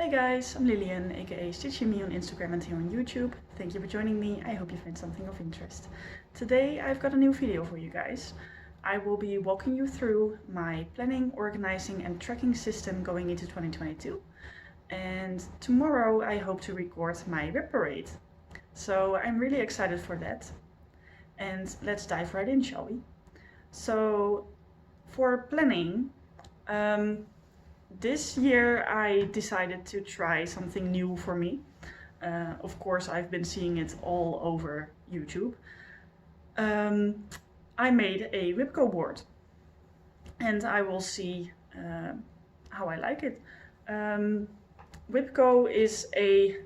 Hi guys, I'm Lillian, aka Stitching Me on Instagram and here on YouTube. Thank you for joining me, I hope you find something of interest. Today I've got a new video for you guys. I will be walking you through my planning, organizing and tracking system going into 2022. And tomorrow I hope to record my whip parade. So I'm really excited for that. And let's dive right in, shall we? So for planning, this year I decided to try something new for me. Of course, I've been seeing it all over YouTube. I made a Whipco board and I will see how I like it. Whipco is a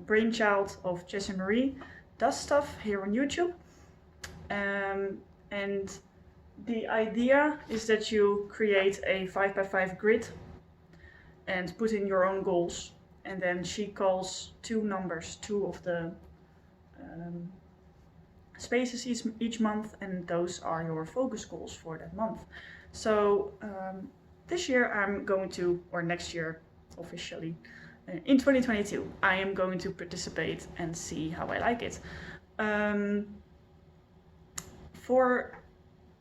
brainchild of Jess and Marie Does Stuff here on YouTube. And the idea is that you create a 5x5 grid and put in your own goals, and then she calls two numbers, two of the spaces each month, and those are your focus goals for that month. So this year I'm going to, or next year officially, in 2022, I am going to participate and see how I like it.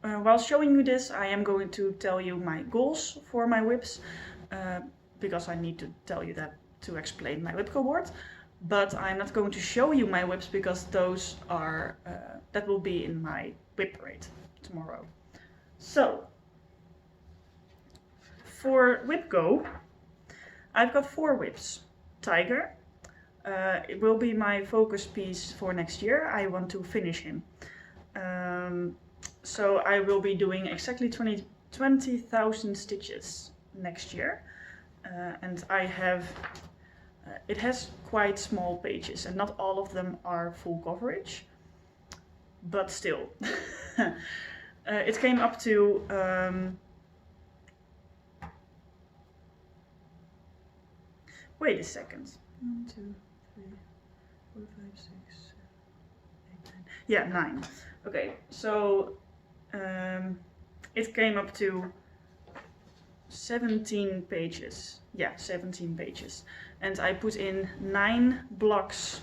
While showing you this, I am going to tell you my goals for my whips, because I need to tell you that to explain my Whipco board. But I'm not going to show you my whips because those are, that will be in my whip parade tomorrow. So, for Whipco, I've got 4 whips. Tiger, it will be my focus piece for next year. I want to finish him. So I will be doing exactly 20,000 stitches next year. And I have, it has quite small pages and not all of them are full coverage, but still. It came up to wait a second. 1, 2, 3, 4, 5, 6, 7, 8, 9. Yeah, 9. Okay, so it came up to 17 pages. Yeah, 17 pages. And I put in 9 blocks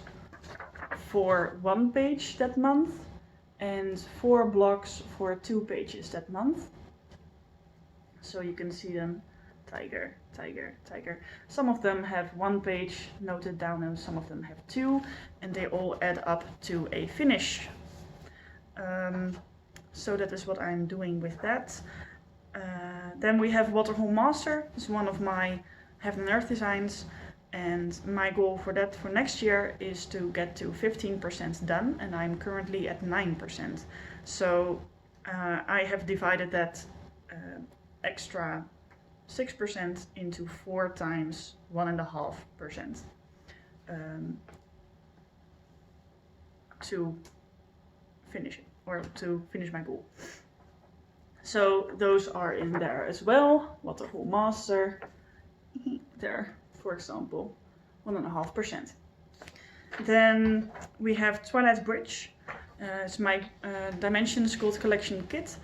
for 1 page that month and 4 blocks for 2 pages that month. So you can see them. Tiger, tiger, tiger. Some of them have 1 page noted down and some of them have 2, and they all add up to a finish. So that is what I'm doing with that. Then we have Waterhole Master. It's one of my Heaven and Earth designs, and my goal for that for next year is to get to 15% done, and I'm currently at 9%. So I have divided that extra 6% into 4 times 1.5% to finish it, or to finish my goal. So those are in there as well. Waterhole Master, there, for example, 1.5%. Then we have Twilight Bridge. It's my Dimensions Gold Collection kit.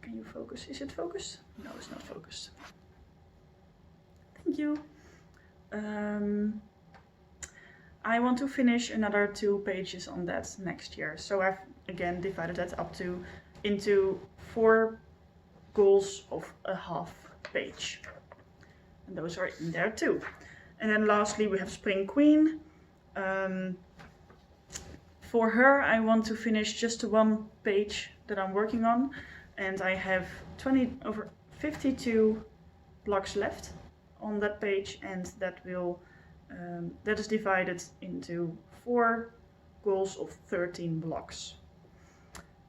Can you focus? Is it focused? No, it's not focused. Thank you. I want to finish another 2 pages on that next year. So I've again divided that up into 4 goals of a half page. And those are in there too. And then lastly we have Spring Queen. For her I want to finish just 1 page that I'm working on. And I have 52 blocks left on that page, and that will that is divided into 4 goals of 13 blocks.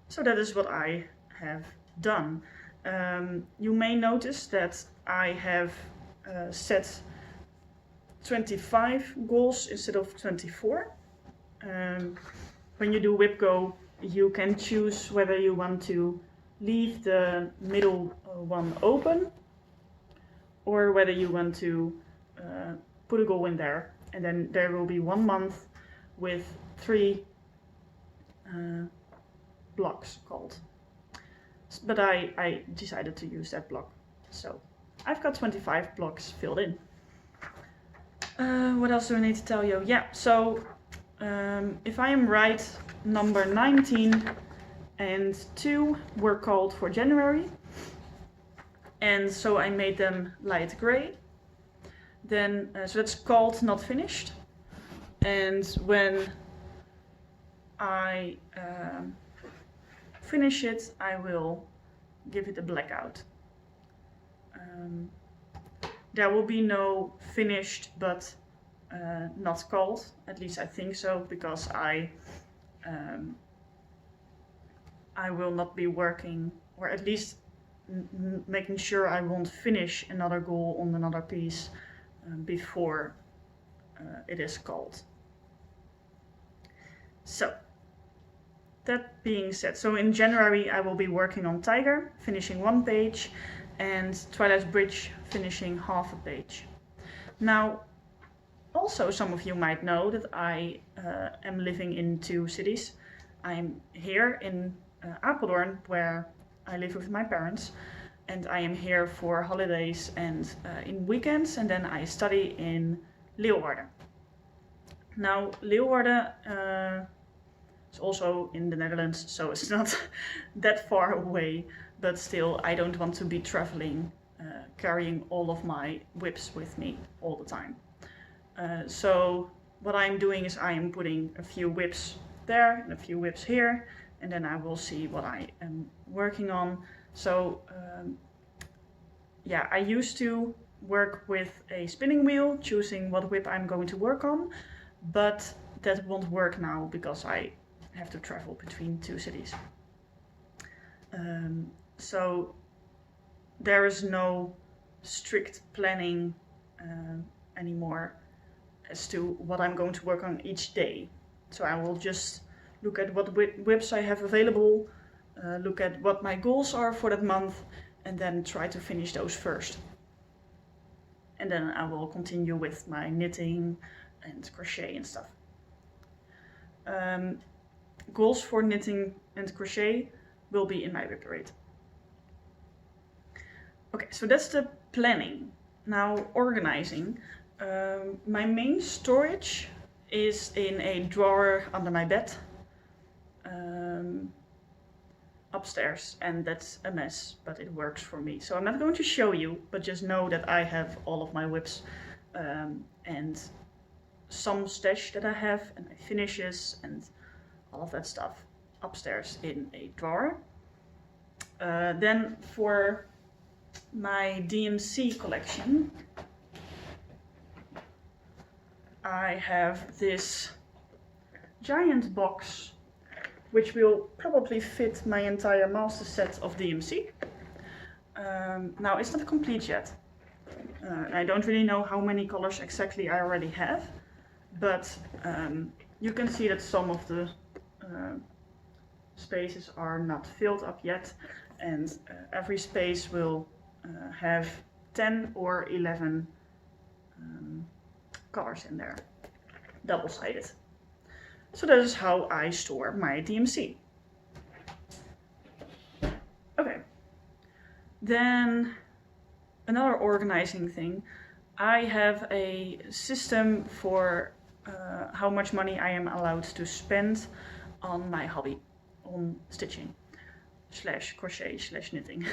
So that is what I have done. You may notice that I have set 25 goals instead of 24. When you do Whipco, you can choose whether you want to leave the middle one open or whether you want to put a goal in there, and then there will be 1 month with 3 blocks called. But I decided to use that block, so I've got 25 blocks filled in. What else do I need to tell you? Yeah, so if I am right, number 19 and 2 were called for January. And so I made them light gray. Then, so that's called, not finished. And when I finish it, I will give it a blackout. There will be no finished but not called, at least I think so, because I will not be working, or at least making sure I won't finish another goal on another piece before it is called. So, that being said, so in January I will be working on Tiger, finishing 1 page, and Twilight's Bridge, finishing half a page. Now, also some of you might know that I am living in 2 cities. I'm here in Apeldoorn, where I live with my parents, and I am here for holidays and in weekends, and then I study in Leeuwarden. Now, Leeuwarden is also in the Netherlands, so it's not that far away, but still I don't want to be traveling, carrying all of my whips with me all the time. So what I'm doing is I am putting a few whips there and a few whips here, and then I will see what I am working on. So yeah, I used to work with a spinning wheel, choosing what whip I'm going to work on, but that won't work now because I have to travel between 2 cities. So there is no strict planning anymore as to what I'm going to work on each day. So I will just look at what whips I have available, look at what my goals are for that month, and then try to finish those first. And then I will continue with my knitting and crochet and stuff. Goals for knitting and crochet will be in my whip parade. Okay, so that's the planning. Now, organizing. My main storage is in a drawer under my bed upstairs, and that's a mess, but it works for me. So I'm not going to show you, but just know that I have all of my whips and some stash that I have, and my finishes and all of that stuff upstairs in a drawer. Then for my DMC collection, I have this giant box which will probably fit my entire master set of DMC. Now, it's not complete yet. I don't really know how many colors exactly I already have, but you can see that some of the spaces are not filled up yet, and every space will have 10 or 11 colors in there, double-sided. So that is how I store my DMC. Okay, then another organizing thing. I have a system for how much money I am allowed to spend on my hobby, on stitching / crochet / knitting.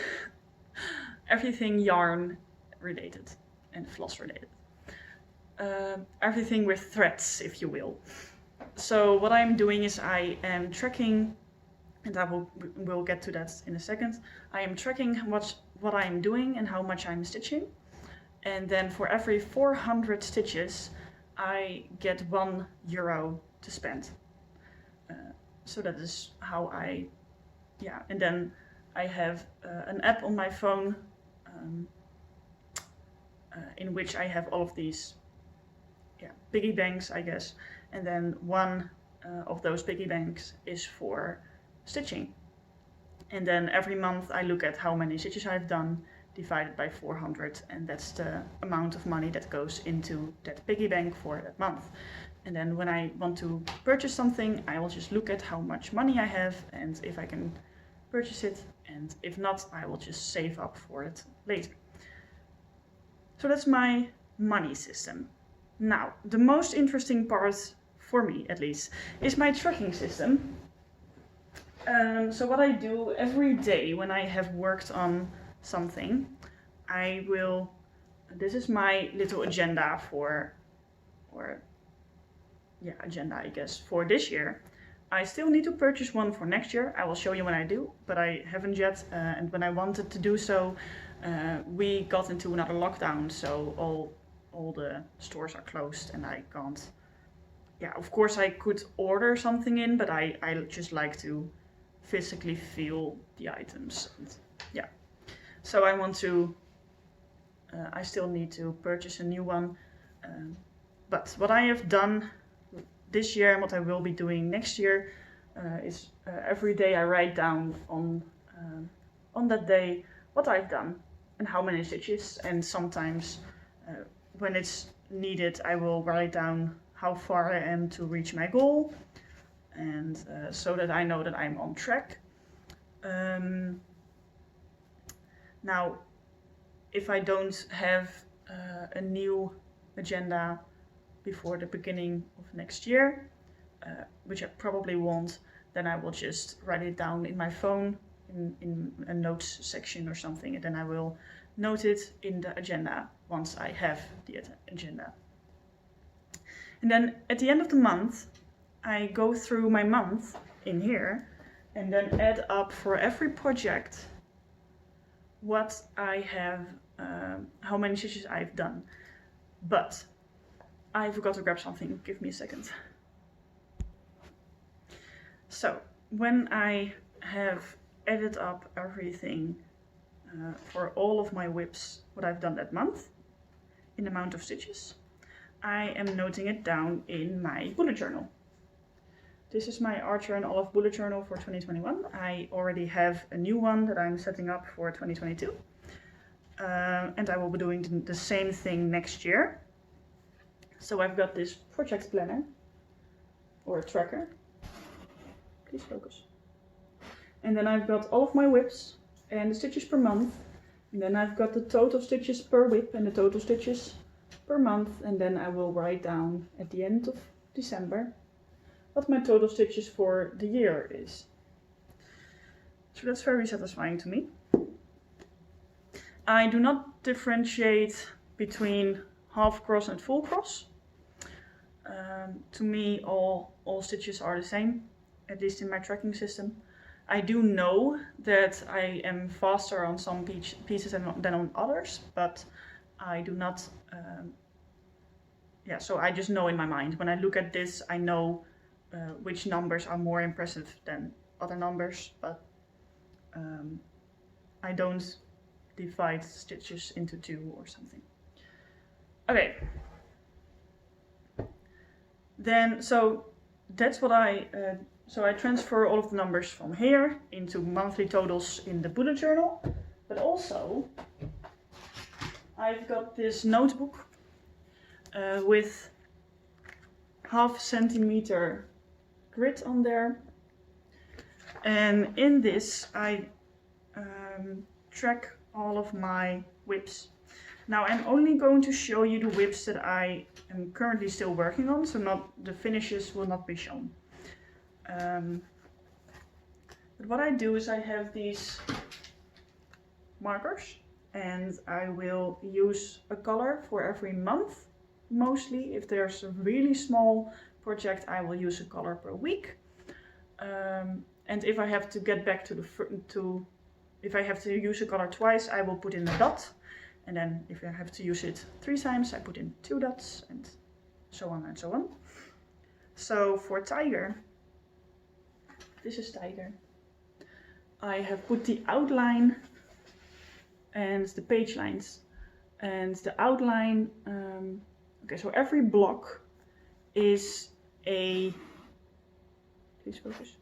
Everything yarn related and floss related. Everything with threads, if you will. So what I'm doing is I am tracking, and I will get to that in a second. I am tracking what I'm doing and how much I'm stitching. And then for every 400 stitches, I get €1 to spend. So that is how I, yeah. And then I have an app on my phone in which I have all of these piggy banks, I guess. And then one of those piggy banks is for stitching. And then every month I look at how many stitches I've done, divided by 400, and that's the amount of money that goes into that piggy bank for that month. And then when I want to purchase something, I will just look at how much money I have and if I can purchase it, and if not, I will just save up for it later. So that's my money system. Now, the most interesting part, for me at least, is my tracking system. So what I do every day when I have worked on something, I will, this is my little agenda agenda I guess, for this year. I still need to purchase one for next year. I will show you when I do, but I haven't yet. And when I wanted to do so, we got into another lockdown, so all the stores are closed and I can't. Yeah, of course I could order something in, but I just like to physically feel the items. And, yeah, so I want to. I still need to purchase a new one. But what I have done this year and what I will be doing next year is every day I write down on that day what I've done and how many stitches, and sometimes when it's needed I will write down how far I am to reach my goal, and so that I know that I'm on track. Now, if I don't have a new agenda before the beginning of next year, which I probably won't, then I will just write it down in my phone in a notes section or something, and then I will note it in the agenda once I have the agenda. And then at the end of the month, I go through my month in here and then add up for every project what I have, how many stitches I've done. But I forgot to grab something, give me a second. So when I have added up everything for all of my whips, what I've done that month, in amount of stitches, I am noting it down in my bullet journal. This is my Archer and Olive bullet journal for 2021. I already have a new one that I'm setting up for 2022. And I will be doing the same thing next year. So I've got this project planner, or a tracker. Please focus. And then I've got all of my whips and the stitches per month. And then I've got the total stitches per whip and the total stitches per month. And then I will write down at the end of December what my total stitches for the year is. So that's very satisfying to me. I do not differentiate between half cross and full cross. To me, all stitches are the same, at least in my tracking system. I do know that I am faster on some pieces than on others, but I do not. So I just know in my mind. When I look at this, I know which numbers are more impressive than other numbers, but I don't divide stitches into two or something. Okay. Then, so that's what I transfer all of the numbers from here into monthly totals in the bullet journal, but also I've got this notebook with 0.5 centimeter grid on there, and in this I track all of my whips. Now I'm only going to show you the whips that I am currently still working on, so not the finishes will not be shown. But what I do is I have these markers, and I will use a color for every month. Mostly, if there's a really small project, I will use a color per week. And if I have to get back to if I have to use a color twice, I will put in a dot. And then if I have to use it 3 times, I put in 2 dots, and so on and so on. So for Tiger, this is Tiger. I have put the outline and the page lines. And the outline, okay, so every block is a, please focus,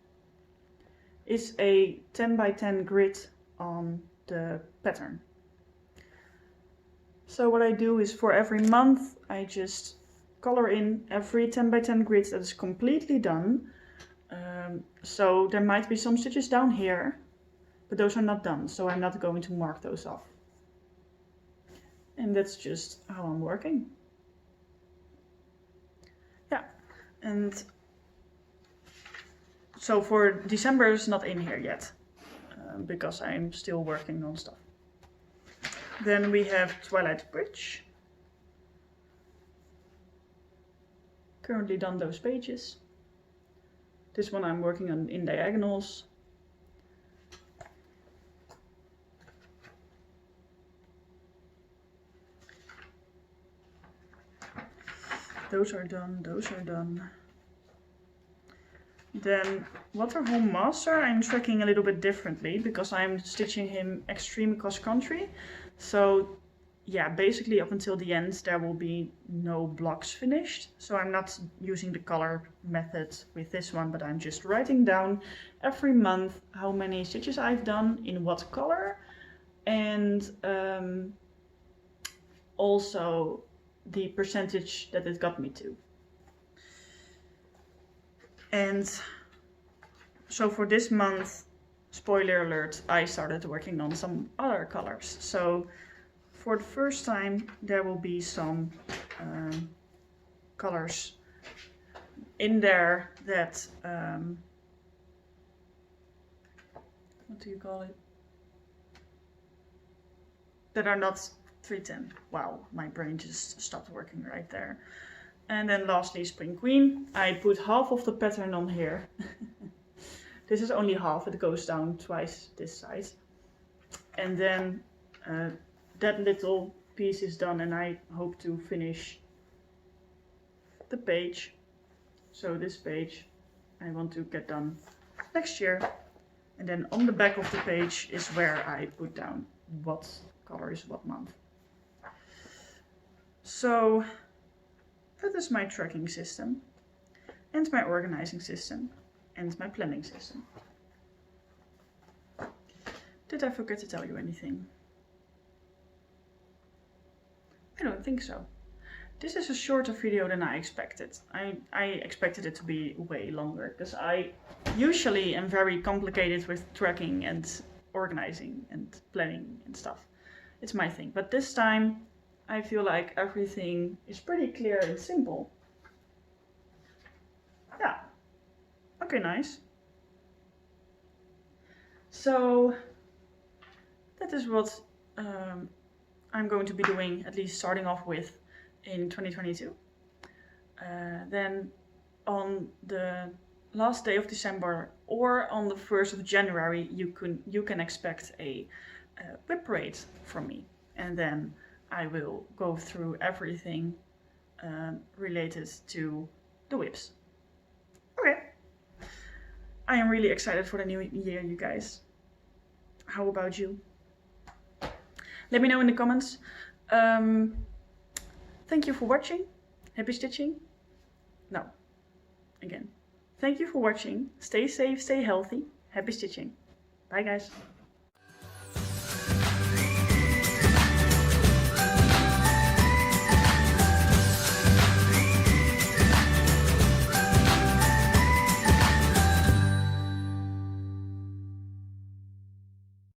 is a 10 by 10 grid on the pattern. So what I do is for every month, I just color in every 10 by 10 grid that is completely done. So there might be some stitches down here, but those are not done, so I'm not going to mark those off. And that's just how I'm working. And so for December is not in here yet, because I'm still working on stuff. Then we have Twilight Bridge. Currently done those pages. This one I'm working on in diagonals. Those are done, those are done. Then Waterhome Master I'm tracking a little bit differently because I'm stitching him extreme cross country. So yeah, basically up until the end there will be no blocks finished. So I'm not using the color method with this one, but I'm just writing down every month how many stitches I've done in what color, and also the percentage that it got me to. And so for this month, spoiler alert, I started working on some other colors. So for the first time there will be some colors in there that what do you call it, that are not 310. Wow, my brain just stopped working right there. And then lastly, Spring Queen. I put half of the pattern on here. This is only half, it goes down twice this size. And then that little piece is done, and I hope to finish the page. So this page I want to get done next year. And then on the back of the page is where I put down what color is what month. So that is my tracking system, and my organizing system, and my planning system. Did I forget to tell you anything? I don't think so. This is a shorter video than I expected. I expected it to be way longer, because I usually am very complicated with tracking and organizing and planning and stuff. It's my thing. But this time I feel like everything is pretty clear and simple. Yeah. Okay, nice. So that is what I'm going to be doing, at least starting off with, in 2022. Then on the last day of December or on the 1st of January you can expect a whip rate from me, and then I will go through everything related to the whips. Okay. I am really excited for the new year, you guys. How about you? Let me know in the comments. Thank you for watching. Happy stitching. No. Again. Thank you for watching. Stay safe, stay healthy. Happy stitching. Bye guys.